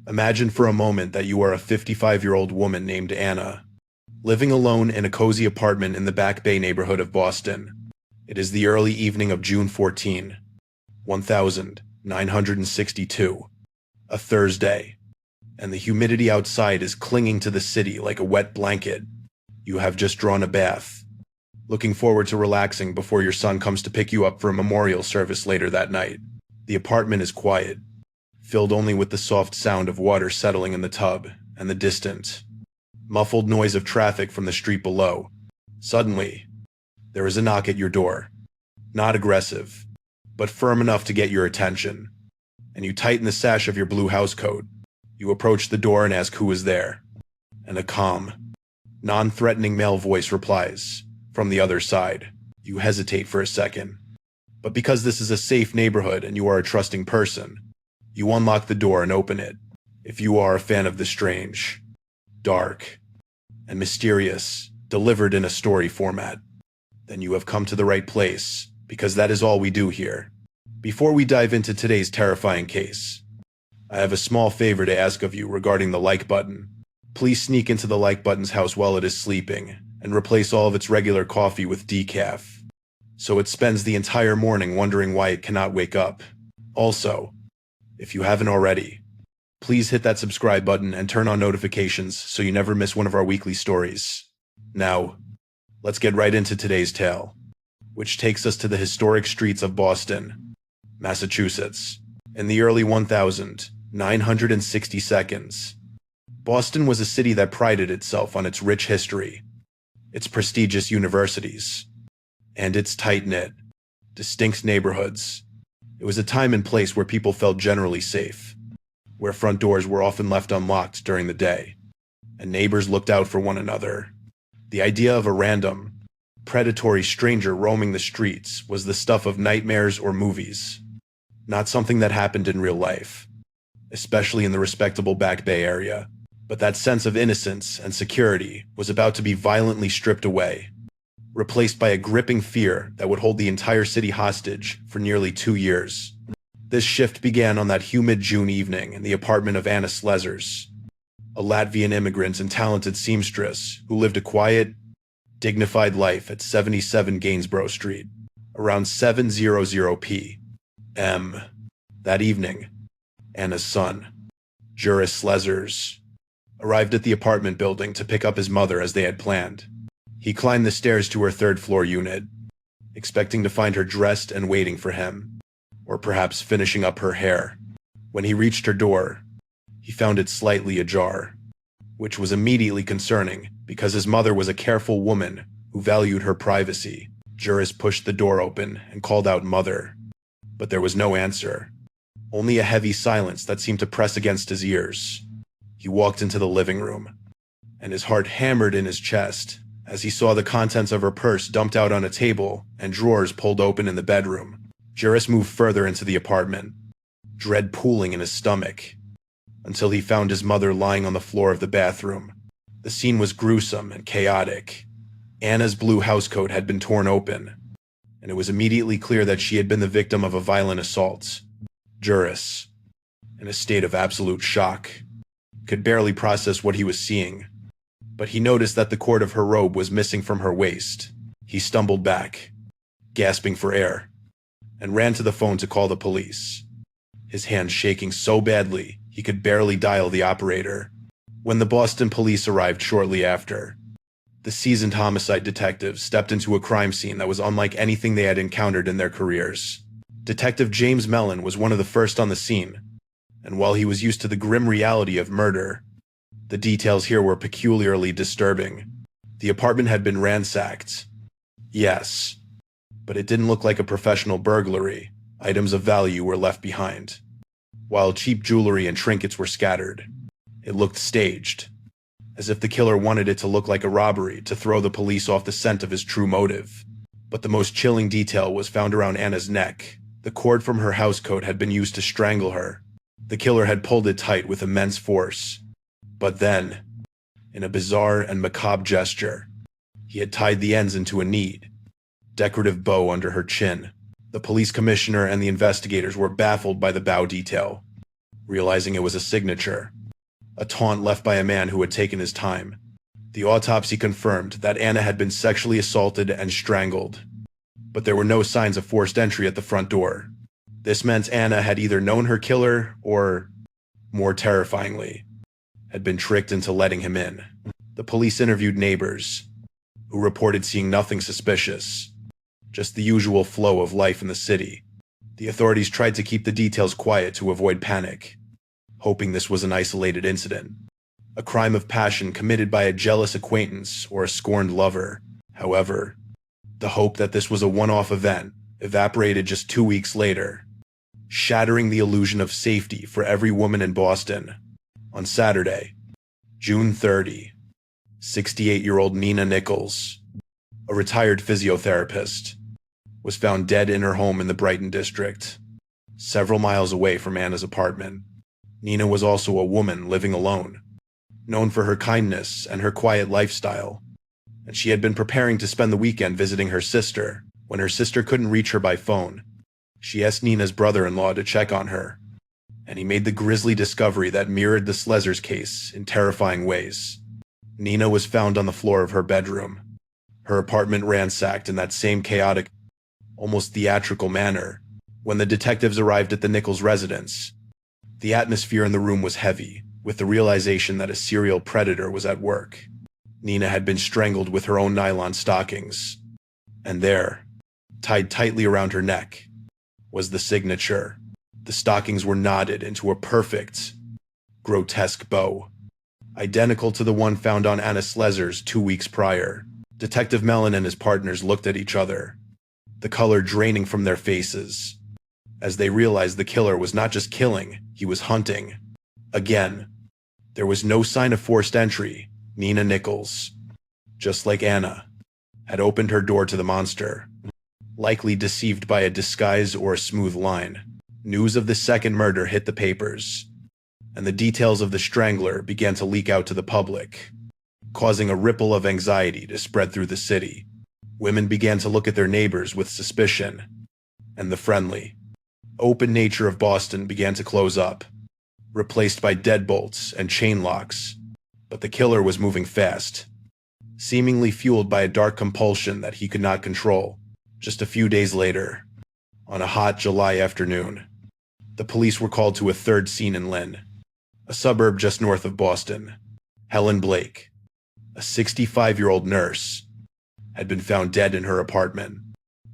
Imagine for a moment that you are a 55-year-old woman named Anna, living alone in a cozy apartment in the Back Bay neighborhood of Boston. It is the early evening of June 14, 1962, a Thursday, and the humidity outside is clinging to the city like a wet blanket. You have just drawn a bath, looking forward to relaxing before your son comes to pick you up for a memorial service later that night. The apartment is quiet, filled only with the soft sound of water settling in the tub and the distant, muffled noise of traffic from the street below. Suddenly, there is a knock at your door. Not aggressive, but firm enough to get your attention, and you tighten the sash of your blue housecoat. You approach the door and ask who is there, and a calm, non-threatening male voice replies from the other side. You hesitate for a second, but because this is a safe neighborhood and you are a trusting person, you unlock the door and open it. If you are a fan of the strange, dark, and mysterious, delivered in a story format, then you have come to the right place, because that is all we do here. Before we dive into today's terrifying case, I have a small favor to ask of you regarding the like button. Please sneak into the like button's house while it is sleeping, and replace all of its regular coffee with decaf, so it spends the entire morning wondering why it cannot wake up. Also, if you haven't already, please hit that subscribe button and turn on notifications so you never miss one of our weekly stories. Now, let's get right into today's tale, which takes us to the historic streets of Boston, Massachusetts. In the early 1960s, Boston was a city that prided itself on its rich history, its prestigious universities, and its tight-knit, distinct neighborhoods. It was a time and place where people felt generally safe, where front doors were often left unlocked during the day, and neighbors looked out for one another. The idea of a random, predatory stranger roaming the streets was the stuff of nightmares or movies, not something that happened in real life, especially in the respectable Back Bay area. But that sense of innocence and security was about to be violently stripped away, replaced by a gripping fear that would hold the entire city hostage for nearly 2 years. This shift began on that humid June evening in the apartment of Anna Slezers, a Latvian immigrant and talented seamstress who lived a quiet, dignified life at 77 Gainsborough Street, around 7:00 p.m. That evening, Anna's son, Juris Slezers, arrived at the apartment building to pick up his mother as they had planned. He climbed the stairs to her third-floor unit, expecting to find her dressed and waiting for him, or perhaps finishing up her hair. When he reached her door, he found it slightly ajar, which was immediately concerning because his mother was a careful woman who valued her privacy. Juris pushed the door open and called out "Mother," but there was no answer, only a heavy silence that seemed to press against his ears. He walked into the living room, and his heart hammered in his chest as he saw the contents of her purse dumped out on a table and drawers pulled open in the bedroom. Juris moved further into the apartment, dread pooling in his stomach, until he found his mother lying on the floor of the bathroom. The scene was gruesome and chaotic. Anna's blue housecoat had been torn open, and it was immediately clear that she had been the victim of a violent assault. Juris, in a state of absolute shock, could barely process what he was seeing, but he noticed that the cord of her robe was missing from her waist. He stumbled back, gasping for air, and ran to the phone to call the police, his hands shaking so badly he could barely dial the operator. When the Boston police arrived shortly after, the seasoned homicide detectives stepped into a crime scene that was unlike anything they had encountered in their careers. Detective James Mellon was one of the first on the scene, and while he was used to the grim reality of murder, the details here were peculiarly disturbing. The apartment had been ransacked. Yes, but it didn't look like a professional burglary. Items of value were left behind, while cheap jewelry and trinkets were scattered. It looked staged, as if the killer wanted it to look like a robbery to throw the police off the scent of his true motive. But the most chilling detail was found around Anna's neck. The cord from her housecoat had been used to strangle her. The killer had pulled it tight with immense force. But then, in a bizarre and macabre gesture, he had tied the ends into a neat, decorative bow under her chin. The police commissioner and the investigators were baffled by the bow detail. realizing it was a signature, a taunt left by a man who had taken his time. The autopsy confirmed that Anna had been sexually assaulted and strangled, but there were no signs of forced entry at the front door. This meant Anna had either known her killer or, more terrifyingly, had been tricked into letting him in. The police interviewed neighbors, who reported seeing nothing suspicious, just the usual flow of life in the city. The authorities tried to keep the details quiet to avoid panic, hoping this was an isolated incident, a crime of passion committed by a jealous acquaintance or a scorned lover. However, the hope that this was a one-off event evaporated just 2 weeks later, shattering the illusion of safety for every woman in Boston. On Saturday, June 30, 68-year-old Nina Nichols, a retired physiotherapist, was found dead in her home in the Brighton district, several miles away from Anna's apartment. Nina was also a woman living alone, known for her kindness and her quiet lifestyle, and she had been preparing to spend the weekend visiting her sister. When her sister couldn't reach her by phone, she asked Nina's brother-in-law to check on her, and he made the grisly discovery that mirrored the Slezer's case in terrifying ways. Nina was found on the floor of her bedroom, her apartment ransacked in that same chaotic, almost theatrical manner. When the detectives arrived at the Nichols residence, the atmosphere in the room was heavy, with the realization that a serial predator was at work. Nina had been strangled with her own nylon stockings, and there, tied tightly around her neck, was the signature. The stockings were knotted into a perfect, grotesque bow, identical to the one found on Anna Slezer's 2 weeks prior. Detective Mellon and his partners looked at each other, the color draining from their faces, as they realized the killer was not just killing, he was hunting. Again, there was no sign of forced entry. Nina Nichols, just like Anna, had opened her door to the monster, likely deceived by a disguise or a smooth line. News of the second murder hit the papers, and the details of the strangler began to leak out to the public, causing a ripple of anxiety to spread through the city. Women began to look at their neighbors with suspicion, and the friendly, open nature of Boston began to close up, replaced by deadbolts and chain locks. But the killer was moving fast, seemingly fueled by a dark compulsion that he could not control. Just a few days later, on a hot July afternoon, the police were called to a third scene in Lynn, a suburb just north of Boston. Helen Blake, a 65-year-old nurse, had been found dead in her apartment,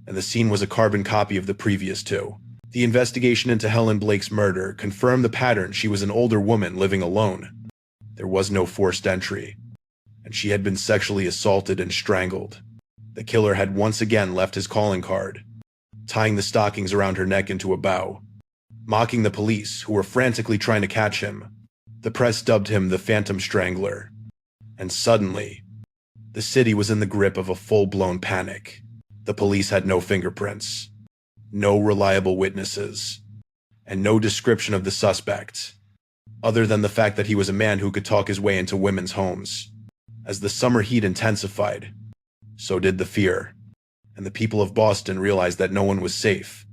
and the scene was a carbon copy of the previous two. The investigation into Helen Blake's murder confirmed the pattern. She was an older woman living alone. There was no forced entry, and she had been sexually assaulted and strangled. The killer had once again left his calling card, tying the stockings around her neck into a bow, mocking the police, who were frantically trying to catch him. The press dubbed him the Phantom Strangler, and suddenly, the city was in the grip of a full-blown panic. The police had no fingerprints, no reliable witnesses, and no description of the suspect, other than the fact that he was a man who could talk his way into women's homes. As the summer heat intensified, so did the fear, and the people of Boston realized that no one was safe,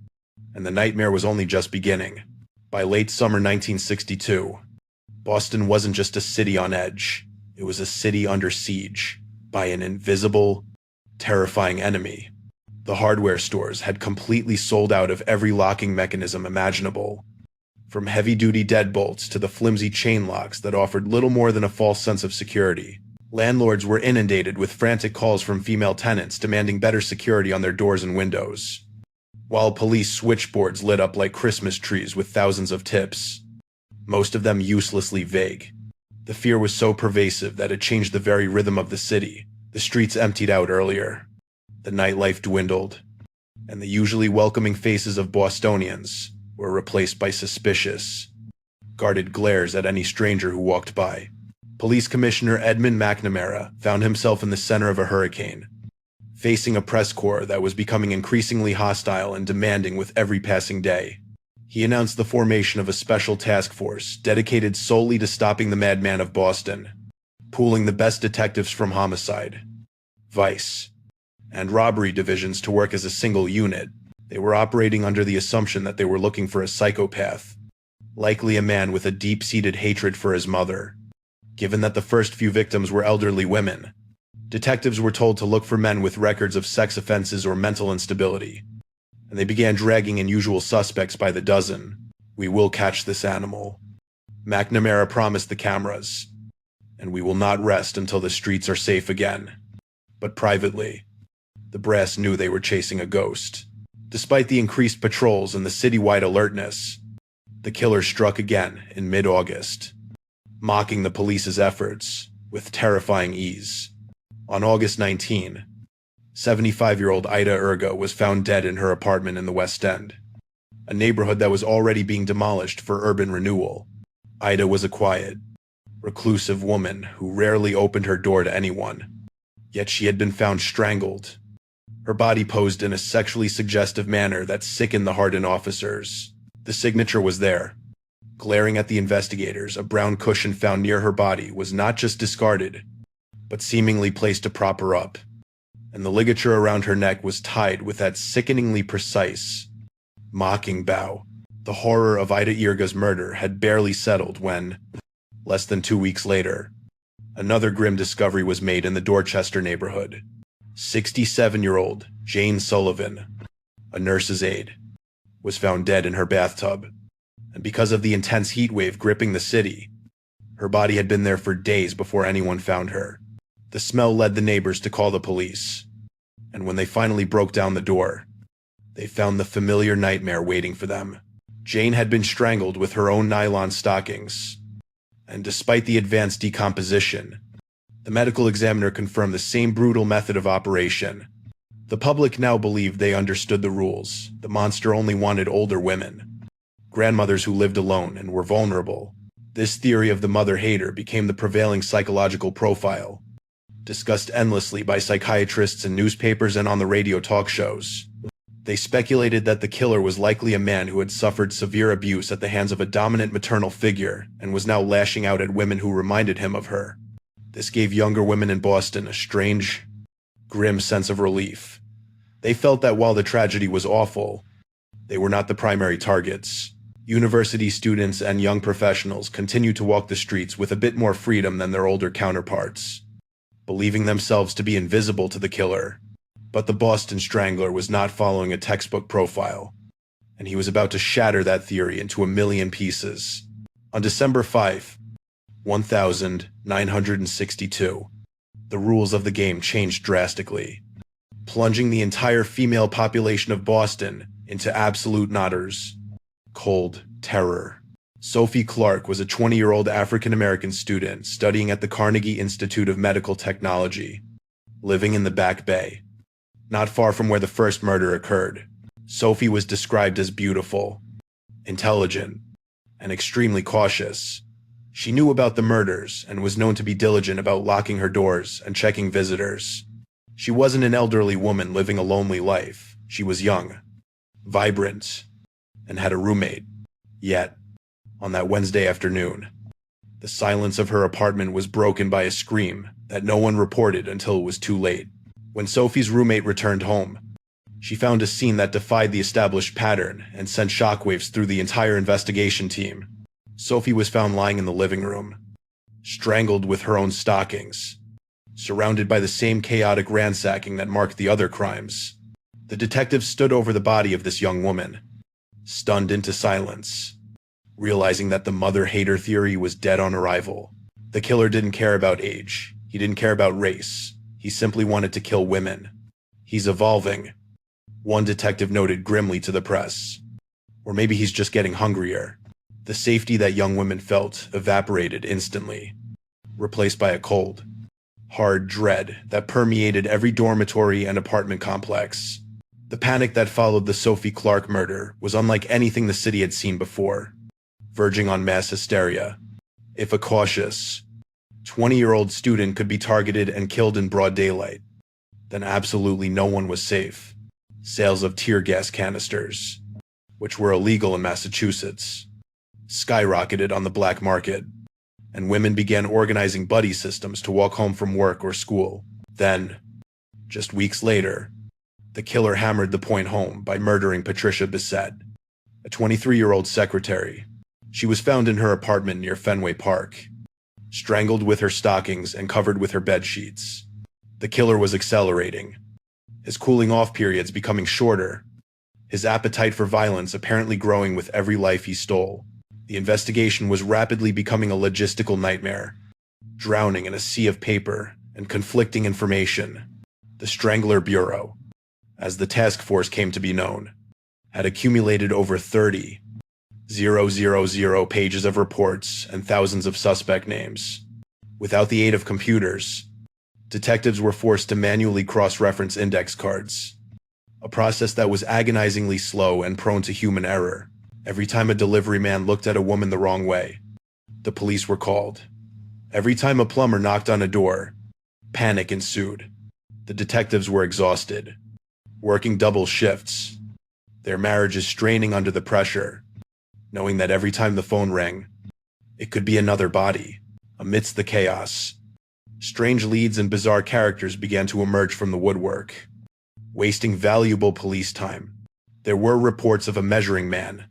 and the nightmare was only just beginning. By late summer 1962, Boston wasn't just a city on edge, it was a city under siege by an invisible, terrifying enemy. The hardware stores had completely sold out of every locking mechanism imaginable, from heavy-duty deadbolts to the flimsy chain locks that offered little more than a false sense of security. Landlords were inundated with frantic calls from female tenants demanding better security on their doors and windows, while police switchboards lit up like Christmas trees with thousands of tips, most of them uselessly vague. The fear was so pervasive that it changed the very rhythm of the city. The streets emptied out earlier, the nightlife dwindled, and the usually welcoming faces of Bostonians were replaced by suspicious, guarded glares at any stranger who walked by. Police Commissioner Edmund McNamara found himself in the center of a hurricane, facing a press corps that was becoming increasingly hostile and demanding with every passing day. He announced the formation of a special task force dedicated solely to stopping the madman of Boston, pooling the best detectives from homicide, vice, and robbery divisions to work as a single unit. They were operating under the assumption that they were looking for a psychopath, likely a man with a deep-seated hatred for his mother. Given that the first few victims were elderly women, detectives were told to look for men with records of sex offenses or mental instability, and they began dragging in usual suspects by the dozen. "We will catch this animal," McNamara promised the cameras, "and we will not rest until the streets are safe again." But privately, the brass knew they were chasing a ghost. Despite the increased patrols and the citywide alertness, the killer struck again in mid-August, mocking the police's efforts with terrifying ease. On August 19, 75-year-old Ida Erga was found dead in her apartment in the West End, a neighborhood that was already being demolished for urban renewal. Ida was a quiet, reclusive woman who rarely opened her door to anyone, yet she had been found strangled. Her body posed in a sexually suggestive manner that sickened the hardened officers. The signature was there. Glaring at the investigators, a brown cushion found near her body was not just discarded, but seemingly placed to prop her up, and the ligature around her neck was tied with that sickeningly precise, mocking bow. The horror of Ida Erga's murder had barely settled when, less than 2 weeks later, another grim discovery was made in the Dorchester neighborhood. 67-year-old Jane Sullivan, a nurse's aide, was found dead in her bathtub, and because of the intense heat wave gripping the city, her body had been there for days before anyone found her. The smell led the neighbors to call the police, and when they finally broke down the door, they found the familiar nightmare waiting for them. Jane had been strangled with her own nylon stockings, and despite the advanced decomposition, the medical examiner confirmed the same brutal method of operation. The public now believed they understood the rules. The monster only wanted older women, grandmothers who lived alone and were vulnerable. This theory of the mother-hater became the prevailing psychological profile, discussed endlessly by psychiatrists in newspapers and on the radio talk shows. They speculated that the killer was likely a man who had suffered severe abuse at the hands of a dominant maternal figure and was now lashing out at women who reminded him of her. This gave younger women in Boston a strange, grim sense of relief. They felt that while the tragedy was awful, they were not the primary targets. University students and young professionals continued to walk the streets with a bit more freedom than their older counterparts, believing themselves to be invisible to the killer. But the Boston Strangler was not following a textbook profile, and he was about to shatter that theory into a million pieces. On December 5, 1962, the rules of the game changed drastically, plunging the entire female population of Boston into absolute nodders. Cold terror. Sophie Clark was a 20-year-old African-American student studying at the Carnegie Institute of Medical Technology, living in the Back Bay, not far from where the first murder occurred. Sophie was described as beautiful, intelligent, and extremely cautious. She knew about the murders and was known to be diligent about locking her doors and checking visitors. She wasn't an elderly woman living a lonely life. She was young, vibrant, and had a roommate. Yet, on that Wednesday afternoon, the silence of her apartment was broken by a scream that no one reported until it was too late. When Sophie's roommate returned home, she found a scene that defied the established pattern and sent shockwaves through the entire investigation team. Sophie was found lying in the living room, strangled with her own stockings, surrounded by the same chaotic ransacking that marked the other crimes. The detectives stood over the body of this young woman, stunned into silence, realizing that the mother-hater theory was dead on arrival. The killer didn't care about age. He didn't care about race. He simply wanted to kill women. "He's evolving," one detective noted grimly to the press. "Or maybe he's just getting hungrier." The safety that young women felt evaporated instantly, replaced by a cold, hard dread that permeated every dormitory and apartment complex. The panic that followed the Sophie Clark murder was unlike anything the city had seen before, verging on mass hysteria. If a cautious, 20-year-old student could be targeted and killed in broad daylight, then absolutely no one was safe. Sales of tear gas canisters, which were illegal in Massachusetts, skyrocketed on the black market, and women began organizing buddy systems to walk home from work or school. Then, just weeks later, the killer hammered the point home by murdering Patricia Bissett, a 23-year-old secretary She was found in her apartment near Fenway Park, strangled with her stockings and covered with her bed sheets. The killer was accelerating, his cooling-off periods becoming shorter, his appetite for violence apparently growing with every life he stole. The investigation was rapidly becoming a logistical nightmare, drowning in a sea of paper and conflicting information. The Strangler Bureau, as the task force came to be known, had accumulated over 30,000 pages of reports and thousands of suspect names. Without the aid of computers, detectives were forced to manually cross-reference index cards, a process that was agonizingly slow and prone to human error. Every time a delivery man looked at a woman the wrong way, the police were called. Every time a plumber knocked on a door, panic ensued. The detectives were exhausted, working double shifts, their marriages straining under the pressure, knowing that every time the phone rang, it could be another body. Amidst the chaos, strange leads and bizarre characters began to emerge from the woodwork, wasting valuable police time. There were reports of a measuring man,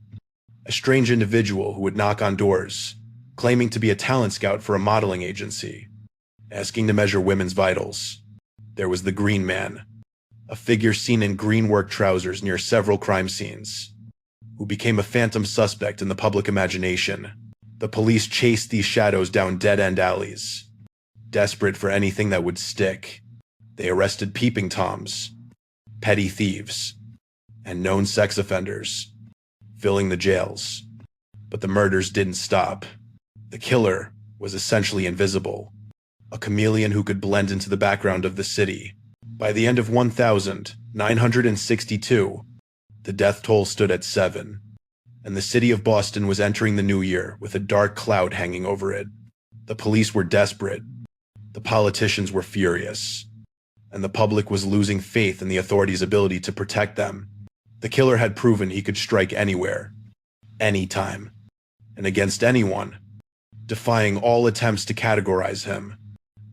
a strange individual who would knock on doors, claiming to be a talent scout for a modeling agency, asking to measure women's vitals. There was the Green Man, a figure seen in green work trousers near several crime scenes, who became a phantom suspect in the public imagination. The police chased these shadows down dead-end alleys, desperate for anything that would stick. They arrested peeping toms, petty thieves, and known sex offenders, filling the jails. But the murders didn't stop. The killer was essentially invisible, a chameleon who could blend into the background of the city. By the end of 1962, the death toll stood at 7, and the city of Boston was entering the new year with a dark cloud hanging over it. The police were desperate, the politicians were furious, and the public was losing faith in the authorities' ability to protect them. The killer had proven he could strike anywhere, anytime, and against anyone, defying all attempts to categorize him.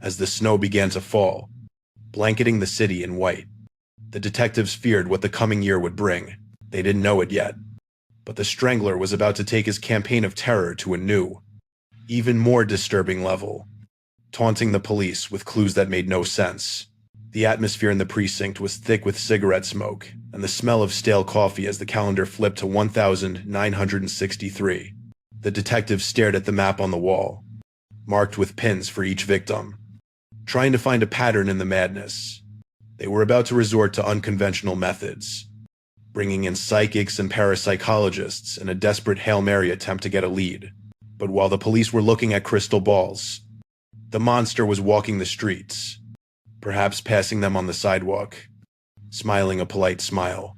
As the snow began to fall, blanketing the city in white, the detectives feared what the coming year would bring. They didn't know it yet, but the Strangler was about to take his campaign of terror to a new, even more disturbing level, taunting the police with clues that made no sense. The atmosphere in the precinct was thick with cigarette smoke and the smell of stale coffee as the calendar flipped to 1963. The detectives stared at the map on the wall, marked with pins for each victim, trying to find a pattern in the madness. They were about to resort to unconventional methods, bringing in psychics and parapsychologists in a desperate Hail Mary attempt to get a lead. But while the police were looking at crystal balls, the monster was walking the streets, perhaps passing them on the sidewalk, smiling a polite smile.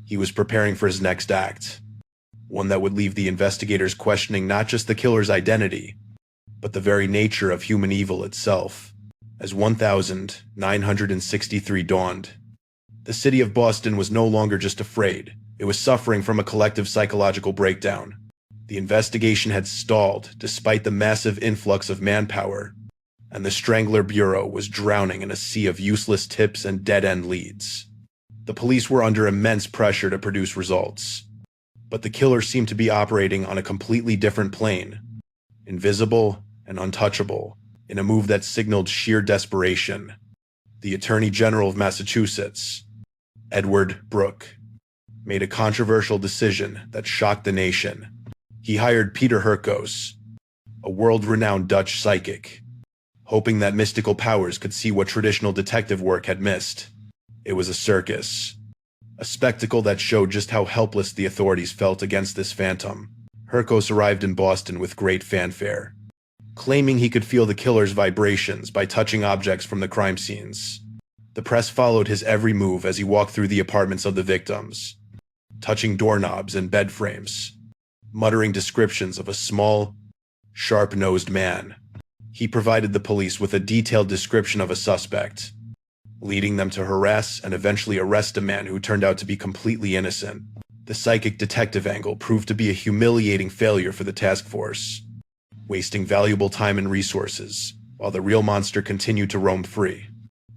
He was preparing for his next act, one that would leave the investigators questioning not just the killer's identity, but the very nature of human evil itself. As 1963 dawned, the city of Boston was no longer just afraid. It was suffering from a collective psychological breakdown. The investigation had stalled despite the massive influx of manpower, and the Strangler Bureau was drowning in a sea of useless tips and dead-end leads. The police were under immense pressure to produce results, but the killer seemed to be operating on a completely different plane, invisible and untouchable, in a move that signaled sheer desperation. The Attorney General of Massachusetts, Edward Brooke, made a controversial decision that shocked the nation. He hired Peter Herkos, a world-renowned Dutch psychic, hoping that mystical powers could see what traditional detective work had missed. It was a circus, a spectacle that showed just how helpless the authorities felt against this phantom. Herkos arrived in Boston with great fanfare, claiming he could feel the killer's vibrations by touching objects from the crime scenes. The press followed his every move as he walked through the apartments of the victims, touching doorknobs and bed frames, muttering descriptions of a small, sharp-nosed man. He provided the police with a detailed description of a suspect, leading them to harass and eventually arrest a man who turned out to be completely innocent. The psychic detective angle proved to be a humiliating failure for the task force, wasting valuable time and resources, while the real monster continued to roam free.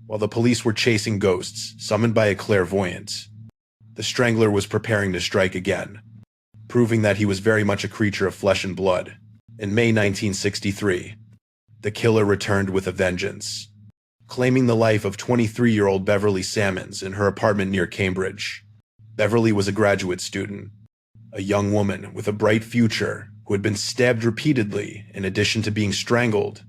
While the police were chasing ghosts summoned by a clairvoyant, the Strangler was preparing to strike again. proving that he was very much a creature of flesh and blood. In May 1963, the killer returned with a vengeance, claiming the life of 23-year-old Beverly Sammons in her apartment near Cambridge. Beverly was a graduate student, a young woman with a bright future who had been stabbed repeatedly in addition to being strangled.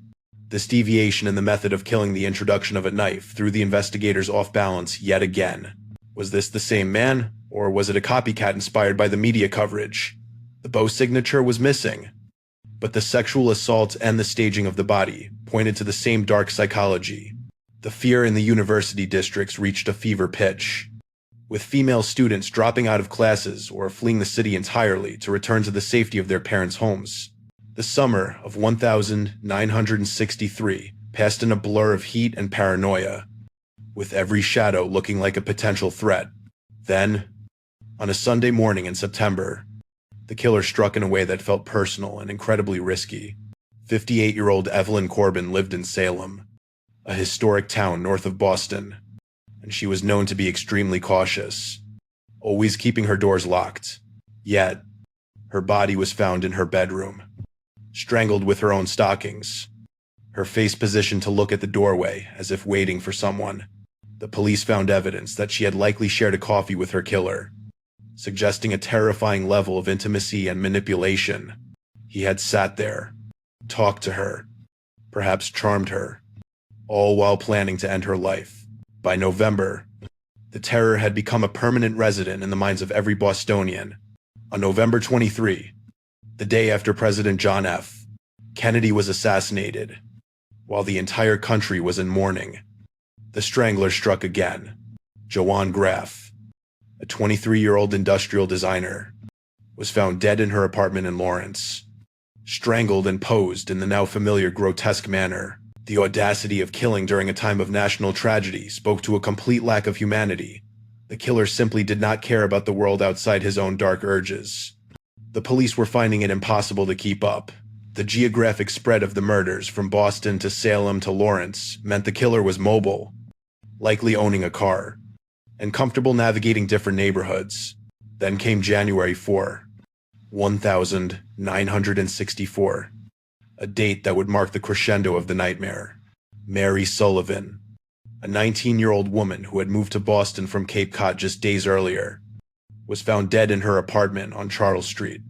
This deviation in the method of killing, the introduction of a knife, threw the investigators off balance yet again. Was this the same man, or was it a copycat inspired by the media coverage? The bow signature was missing, but the sexual assault and the staging of the body pointed to the same dark psychology. The fear in the university districts reached a fever pitch, with female students dropping out of classes or fleeing the city entirely to return to the safety of their parents' homes. The summer of 1963 passed in a blur of heat and paranoia, with every shadow looking like a potential threat. Then, on a Sunday morning in September, the killer struck in a way that felt personal and incredibly risky. 58-year-old Evelyn Corbin lived in Salem, a historic town north of Boston, and she was known to be extremely cautious, always keeping her doors locked. Yet, her body was found in her bedroom, strangled with her own stockings, her face positioned to look at the doorway as if waiting for someone. The police found evidence that she had likely shared a coffee with her killer, suggesting a terrifying level of intimacy and manipulation. He had sat there, talked to her, perhaps charmed her, all while planning to end her life. By November, the terror had become a permanent resident in the minds of every Bostonian. On November 23, the day after President John F. Kennedy was assassinated, while the entire country was in mourning, the strangler struck again. Joanne Graff, a 23-year-old industrial designer, was found dead in her apartment in Lawrence, strangled and posed in the now familiar grotesque manner. The audacity of killing during a time of national tragedy spoke to a complete lack of humanity. The killer simply did not care about the world outside his own dark urges. The police were finding it impossible to keep up. The geographic spread of the murders from Boston to Salem to Lawrence meant the killer was mobile, likely owning a car, and comfortable navigating different neighborhoods. Then came January 4, 1964, a date that would mark the crescendo of the nightmare. Mary Sullivan, a 19-year-old woman who had moved to Boston from Cape Cod just days earlier, was found dead in her apartment on Charles Street.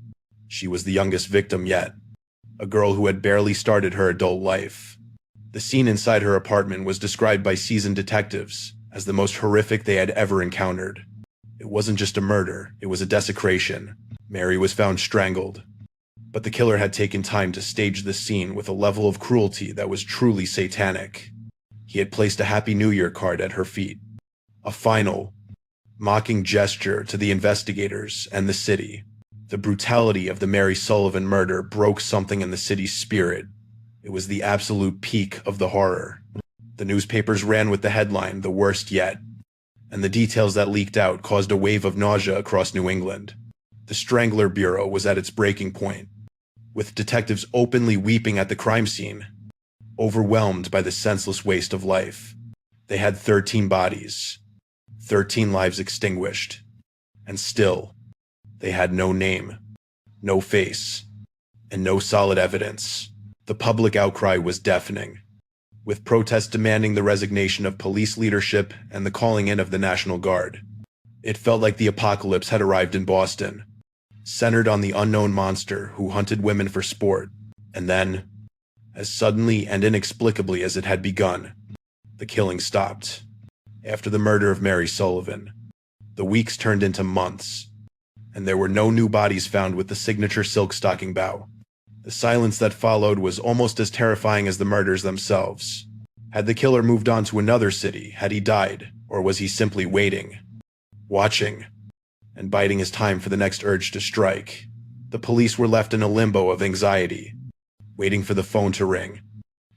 She was the youngest victim yet, a girl who had barely started her adult life. The scene inside her apartment was described by seasoned detectives as the most horrific they had ever encountered. It wasn't just a murder, it was a desecration. Mary was found strangled, but the killer had taken time to stage the scene with a level of cruelty that was truly satanic. He had placed a Happy New Year card at her feet, a final, mocking gesture to the investigators and the city. The brutality of the Mary Sullivan murder broke something in the city's spirit. It was the absolute peak of the horror. The newspapers ran with the headline, "The Worst Yet," and the details that leaked out caused a wave of nausea across New England. The Strangler Bureau was at its breaking point, with detectives openly weeping at the crime scene, overwhelmed by the senseless waste of life. They had 13 bodies, 13 lives extinguished, and still, they had no name, no face, and no solid evidence. The public outcry was deafening, with protests demanding the resignation of police leadership and the calling in of the National Guard. It felt like the apocalypse had arrived in Boston, centered on the unknown monster who hunted women for sport. And then, as suddenly and inexplicably as it had begun, the killing stopped. After the murder of Mary Sullivan, the weeks turned into months, and there were no new bodies found with the signature silk stocking bow. The silence that followed was almost as terrifying as the murders themselves. Had the killer moved on to another city? Had he died? Or was he simply waiting, watching, and biding his time for the next urge to strike? The police were left in a limbo of anxiety, waiting for the phone to ring,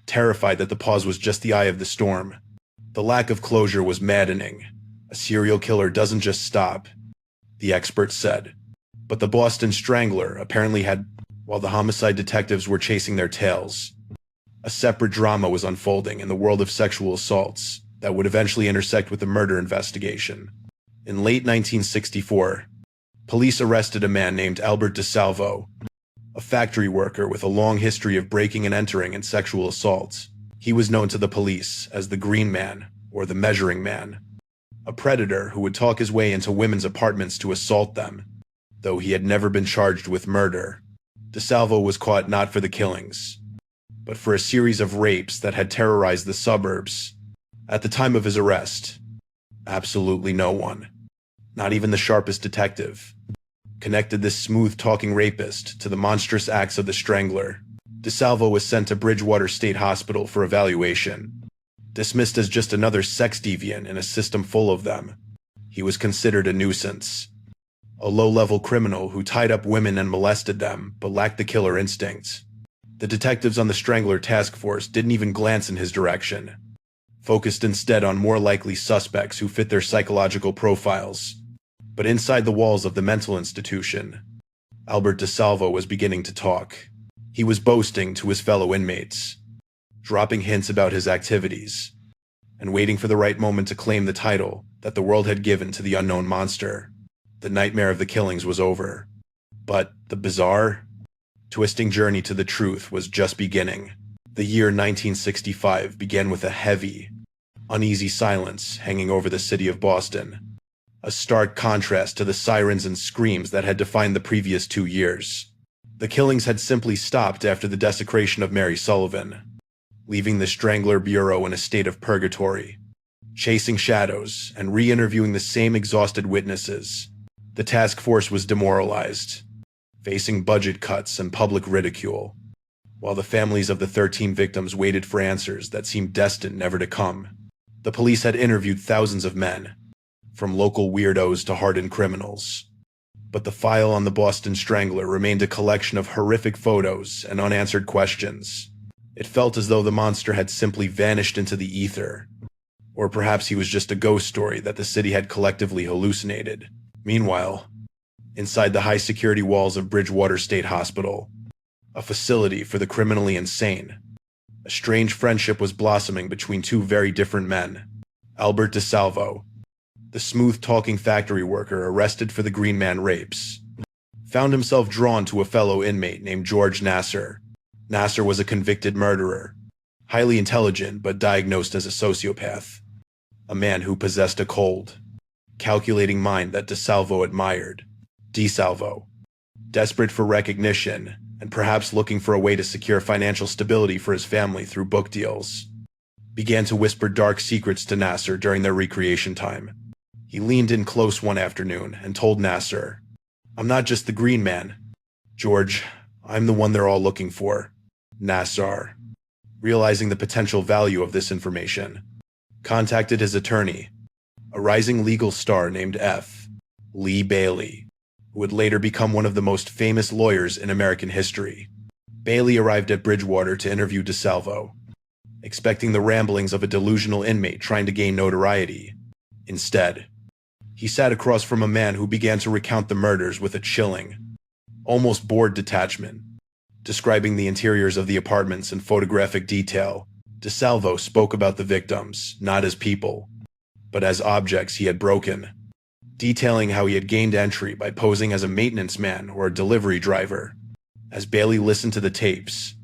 terrified that the pause was just the eye of the storm. The lack of closure was maddening. A serial killer doesn't just stop, the experts said. But the Boston Strangler apparently had, while the homicide detectives were chasing their tails, a separate drama was unfolding in the world of sexual assaults that would eventually intersect with the murder investigation. In late 1964, Police arrested a man named Albert DeSalvo, a factory worker with a long history of breaking and entering and sexual assaults. He was known to the police as the Green Man, or the Measuring Man, a predator who would talk his way into women's apartments to assault them. Though he had never been charged with murder, DeSalvo was caught not for the killings, but for a series of rapes that had terrorized the suburbs. At the time of his arrest, absolutely no one, not even the sharpest detective, connected this smooth-talking rapist to the monstrous acts of the Strangler. DeSalvo was sent to Bridgewater State Hospital for evaluation. Dismissed as just another sex deviant in a system full of them, he was considered a nuisance, a low-level criminal who tied up women and molested them but lacked the killer instinct. The detectives on the Strangler task force didn't even glance in his direction, focused instead on more likely suspects who fit their psychological profiles. But inside the walls of the mental institution, Albert DeSalvo was beginning to talk. He was boasting to his fellow inmates, dropping hints about his activities, and waiting for the right moment to claim the title that the world had given to the unknown monster. The nightmare of the killings was over, but the bizarre, twisting journey to the truth was just beginning. The year 1965 began with a heavy, uneasy silence hanging over the city of Boston, a stark contrast to the sirens and screams that had defined the previous 2 years. The killings had simply stopped after the desecration of Mary Sullivan, leaving the Strangler Bureau in a state of purgatory, chasing shadows and re-interviewing the same exhausted witnesses. The task force was demoralized, facing budget cuts and public ridicule, while the families of the 13 victims waited for answers that seemed destined never to come. The police had interviewed thousands of men, from local weirdos to hardened criminals, but the file on the Boston Strangler remained a collection of horrific photos and unanswered questions. It felt as though the monster had simply vanished into the ether, or perhaps he was just a ghost story that the city had collectively hallucinated. Meanwhile, inside the high-security walls of Bridgewater State Hospital, a facility for the criminally insane, a strange friendship was blossoming between two very different men. Albert DeSalvo, the smooth-talking factory worker arrested for the Green Man rapes, found himself drawn to a fellow inmate named George Nasser. Nasser was a convicted murderer, highly intelligent but diagnosed as a sociopath, a man who possessed a cold, calculating mind that DeSalvo admired. DeSalvo, desperate for recognition and perhaps looking for a way to secure financial stability for his family through book deals, began to whisper dark secrets to Nasser during their recreation time. He leaned in close one afternoon and told Nasser, "I'm not just the Green Man, George, I'm the one they're all looking for." Nasser, realizing the potential value of this information, contacted his attorney, a rising legal star named F. Lee Bailey, who would later become one of the most famous lawyers in American history. Bailey arrived at Bridgewater to interview DeSalvo, expecting the ramblings of a delusional inmate trying to gain notoriety. Instead, he sat across from a man who began to recount the murders with a chilling, almost bored detachment. Describing the interiors of the apartments in photographic detail, DeSalvo spoke about the victims not as people, but as objects he had broken, detailing how he had gained entry by posing as a maintenance man or a delivery driver. As Bailey listened to the tapes,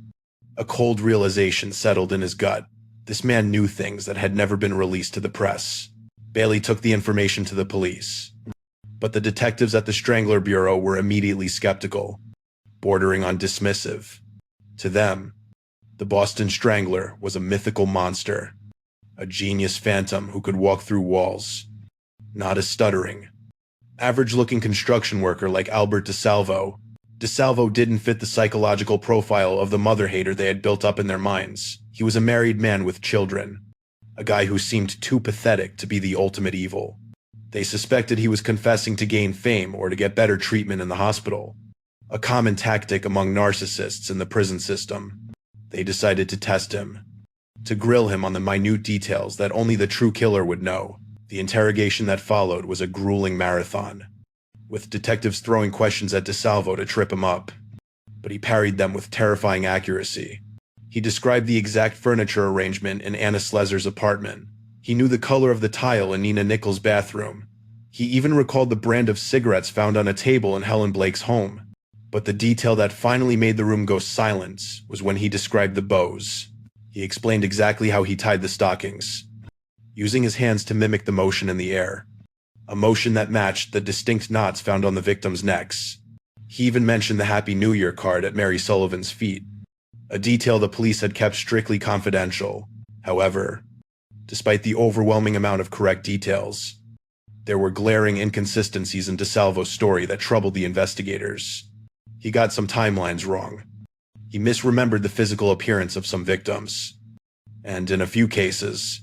a cold realization settled in his gut. This man knew things that had never been released to the press. Bailey took the information to the police, but the detectives at the Strangler Bureau were immediately skeptical, bordering on dismissive. To them, the Boston Strangler was a mythical monster, a genius phantom who could walk through walls, not a stuttering, average-looking construction worker like Albert DeSalvo. DeSalvo didn't fit the psychological profile of the mother-hater they had built up in their minds. He was a married man with children, a guy who seemed too pathetic to be the ultimate evil. They suspected he was confessing to gain fame or to get better treatment in the hospital, a common tactic among narcissists in the prison system. They decided to test him, to grill him on the minute details that only the true killer would know. The interrogation that followed was a grueling marathon, with detectives throwing questions at DeSalvo to trip him up, but he parried them with terrifying accuracy. He described the exact furniture arrangement in Anna Slezer's apartment. He knew the color of the tile in Nina Nichols' bathroom. He even recalled the brand of cigarettes found on a table in Helen Blake's home. But the detail that finally made the room go silent was when he described the bows. He explained exactly how he tied the stockings, using his hands to mimic the motion in the air, a motion that matched the distinct knots found on the victims' necks. He even mentioned the Happy New Year card at Mary Sullivan's feet, a detail the police had kept strictly confidential. However, despite the overwhelming amount of correct details, there were glaring inconsistencies in DeSalvo's story that troubled the investigators. He got some timelines wrong. He misremembered the physical appearance of some victims, and in a few cases,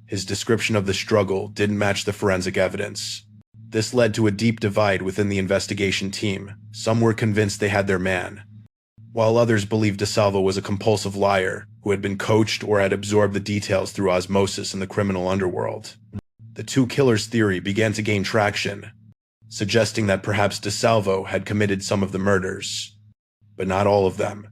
his description of the struggle didn't match the forensic evidence. This led to a deep divide within the investigation team. Some were convinced they had their man, while others believed DeSalvo was a compulsive liar who had been coached or had absorbed the details through osmosis in the criminal underworld. The two killers theory began to gain traction, suggesting that perhaps DeSalvo had committed some of the murders, but not all of them,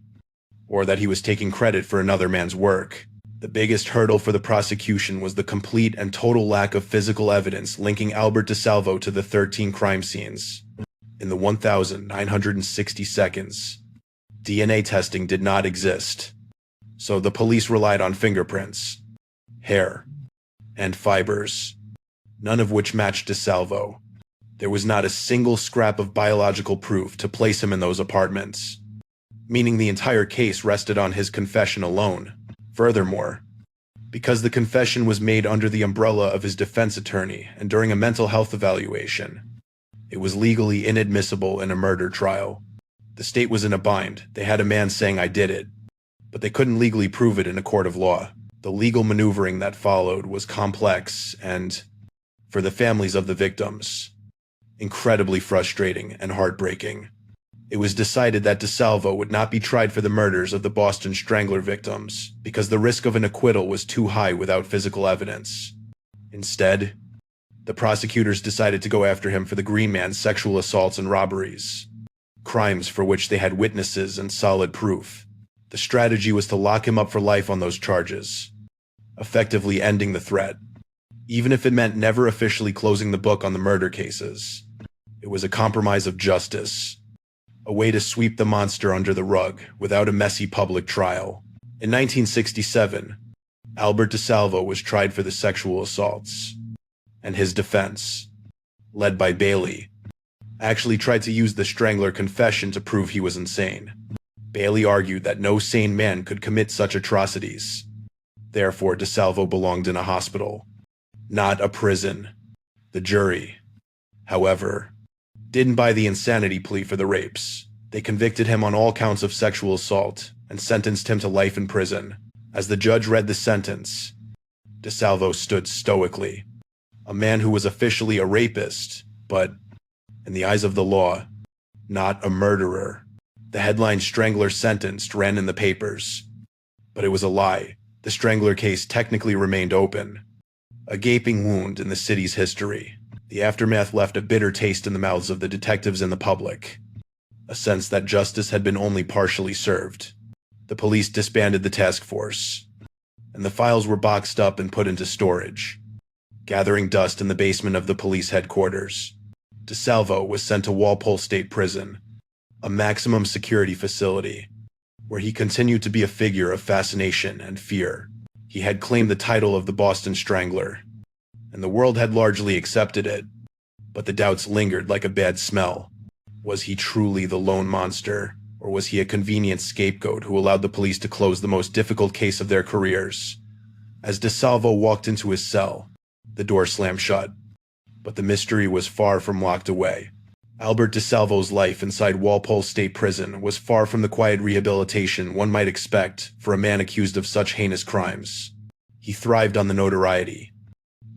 or that he was taking credit for another man's work. The biggest hurdle for the prosecution was the complete and total lack of physical evidence linking Albert DeSalvo to the 13 crime scenes. In the 1,960 seconds, DNA testing did not exist, so the police relied on fingerprints, hair, and fibers, none of which matched DeSalvo. There was not a single scrap of biological proof to place him in those apartments, meaning the entire case rested on his confession alone. Furthermore, because the confession was made under the umbrella of his defense attorney and during a mental health evaluation, it was legally inadmissible in a murder trial. The state was in a bind. They had a man saying, "I did it," but they couldn't legally prove it in a court of law. The legal maneuvering that followed was complex and, for the families of the victims, incredibly frustrating and heartbreaking. It was decided that DeSalvo would not be tried for the murders of the Boston Strangler victims because the risk of an acquittal was too high without physical evidence. Instead, the prosecutors decided to go after him for the Green Man's sexual assaults and robberies, crimes for which they had witnesses and solid proof. The strategy was to lock him up for life on those charges, effectively ending the threat. Even if it meant never officially closing the book on the murder cases, it was a compromise of justice, a way to sweep the monster under the rug without a messy public trial. In 1967, Albert DeSalvo was tried for the sexual assaults, and his defense, led by Bailey, actually tried to use the Strangler confession to prove he was insane. Bailey argued that no sane man could commit such atrocities. Therefore, DeSalvo belonged in a hospital, not a prison. The jury, however, didn't buy the insanity plea for the rapes. They convicted him on all counts of sexual assault and sentenced him to life in prison. As the judge read the sentence, DeSalvo stood stoically. A man who was officially a rapist, but, in the eyes of the law, not a murderer. The headline "Strangler sentenced" ran in the papers. But it was a lie. The Strangler case technically remained open, a gaping wound in the city's history. The aftermath left a bitter taste in the mouths of the detectives and the public, a sense that justice had been only partially served. The police disbanded the task force, and the files were boxed up and put into storage, gathering dust in the basement of the police headquarters. DeSalvo was sent to Walpole State Prison, a maximum security facility, where he continued to be a figure of fascination and fear. He had claimed the title of the Boston Strangler, and the world had largely accepted it, but the doubts lingered like a bad smell. Was he truly the lone monster, or was he a convenient scapegoat who allowed the police to close the most difficult case of their careers? As DeSalvo walked into his cell, the door slammed shut, but the mystery was far from locked away. Albert DeSalvo's life inside Walpole State Prison was far from the quiet rehabilitation one might expect for a man accused of such heinous crimes. He thrived on the notoriety,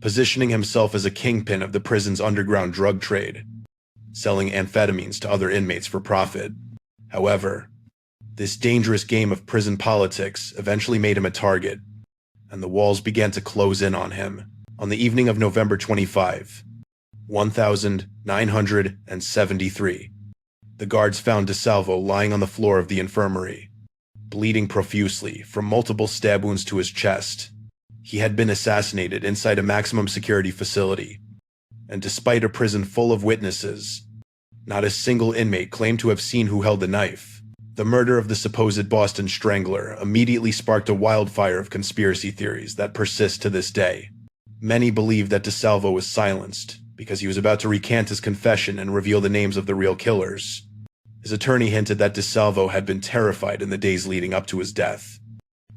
positioning himself as a kingpin of the prison's underground drug trade, selling amphetamines to other inmates for profit. However, this dangerous game of prison politics eventually made him a target, and the walls began to close in on him. On the evening of November 25, 1973, the guards found DeSalvo lying on the floor of the infirmary, bleeding profusely from multiple stab wounds to his chest. He had been assassinated inside a maximum security facility, And despite a prison full of witnesses, not a single inmate claimed to have seen who held the knife. The murder of the supposed Boston Strangler immediately sparked a wildfire of conspiracy theories that persist to this day. Many believe that DeSalvo was silenced because he was about to recant his confession and reveal the names of the real killers. His attorney hinted that DeSalvo had been terrified in the days leading up to his death,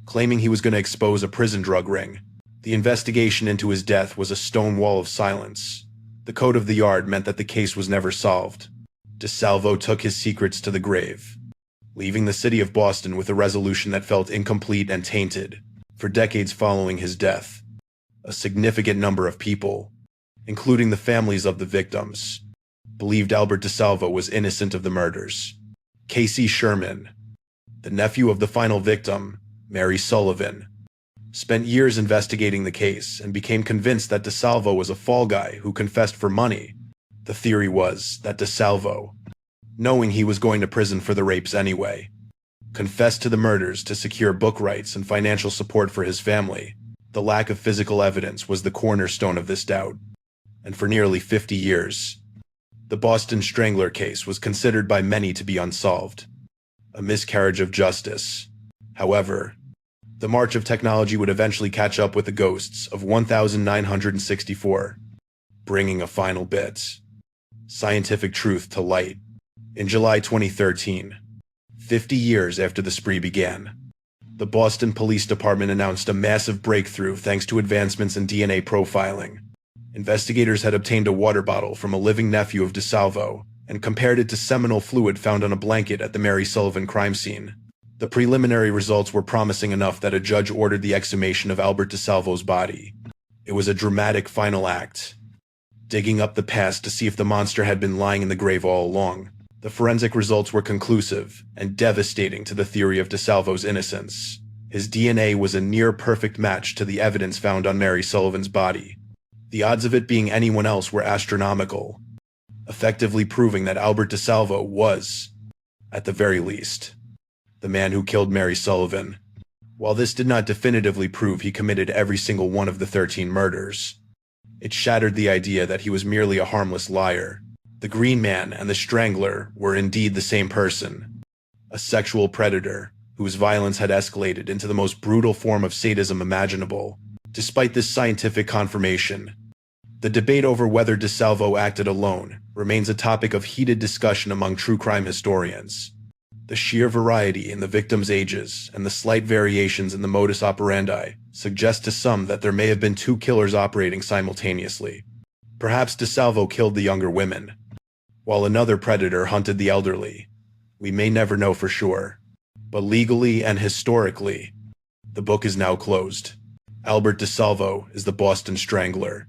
claiming he was going to expose a prison drug ring. The investigation into his death was a stone wall of silence. The code of the yard meant that the case was never solved. DeSalvo took his secrets to the grave, leaving the city of Boston with a resolution that felt incomplete and tainted. For decades following his death, a significant number of people, including the families of the victims, believed Albert DeSalvo was innocent of the murders. Casey Sherman, the nephew of the final victim, Mary Sullivan, spent years investigating the case and became convinced that DeSalvo was a fall guy who confessed for money. The theory was that DeSalvo, knowing he was going to prison for the rapes anyway, confessed to the murders to secure book rights and financial support for his family. The lack of physical evidence was the cornerstone of this doubt, and for nearly 50 years, the Boston Strangler case was considered by many to be unsolved, a miscarriage of justice. However, the march of technology would eventually catch up with the ghosts of 1964, bringing a final bit: scientific truth to light. In July 2013, 50 years after the spree began, the Boston Police Department announced a massive breakthrough thanks to advancements in DNA profiling. Investigators had obtained a water bottle from a living nephew of DeSalvo and compared it to seminal fluid found on a blanket at the Mary Sullivan crime scene. The preliminary results were promising enough that a judge ordered the exhumation of Albert DeSalvo's body. It was a dramatic final act, digging up the past to see if the monster had been lying in the grave all along. The forensic results were conclusive and devastating to the theory of DeSalvo's innocence. His DNA was a near-perfect match to the evidence found on Mary Sullivan's body. The odds of it being anyone else were astronomical, effectively proving that Albert DeSalvo was, at the very least, the man who killed Mary Sullivan. While this did not definitively prove he committed every single one of the 13 murders, it shattered the idea that he was merely a harmless liar. The Green Man and the Strangler were indeed the same person, a sexual predator whose violence had escalated into the most brutal form of sadism imaginable. Despite this scientific confirmation, the debate over whether DeSalvo acted alone remains a topic of heated discussion among true crime historians. The sheer variety in the victims' ages and the slight variations in the modus operandi suggest to some that there may have been two killers operating simultaneously. Perhaps DeSalvo killed the younger women, while another predator hunted the elderly. We may never know for sure, but legally and historically, the book is now closed. Albert DeSalvo is the Boston Strangler,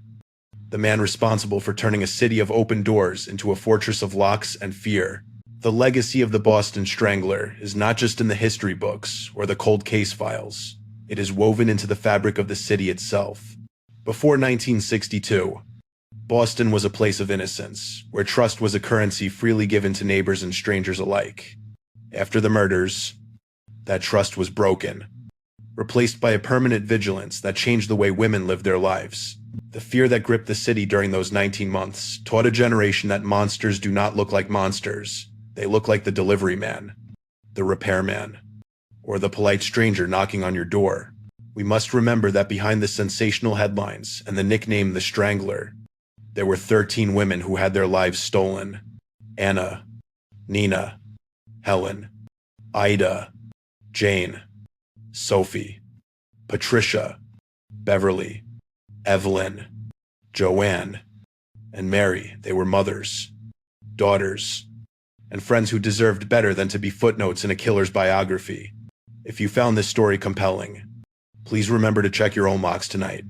the man responsible for turning a city of open doors into a fortress of locks and fear. The legacy of the Boston Strangler is not just in the history books or the cold case files. It is woven into the fabric of the city itself. Before 1962, Boston was a place of innocence, where trust was a currency freely given to neighbors and strangers alike. After the murders, that trust was broken, replaced by a permanent vigilance that changed the way women lived their lives. The fear that gripped the city during those 19 months taught a generation that monsters do not look like monsters. They look like the delivery man, the repairman, or the polite stranger knocking on your door. We must remember that behind the sensational headlines and the nickname The Strangler, there were 13 women who had their lives stolen. Anna, Nina, Helen, Ida, Jane, Sophie, Patricia, Beverly, Evelyn, Joanne, and Mary. They were mothers, daughters, and friends who deserved better than to be footnotes in a killer's biography. If you found this story compelling, please remember to check your own locks tonight,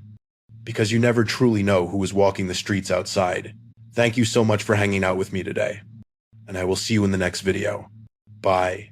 because you never truly know who is walking the streets outside. Thank you so much for hanging out with me today, and I will see you in the next video. Bye.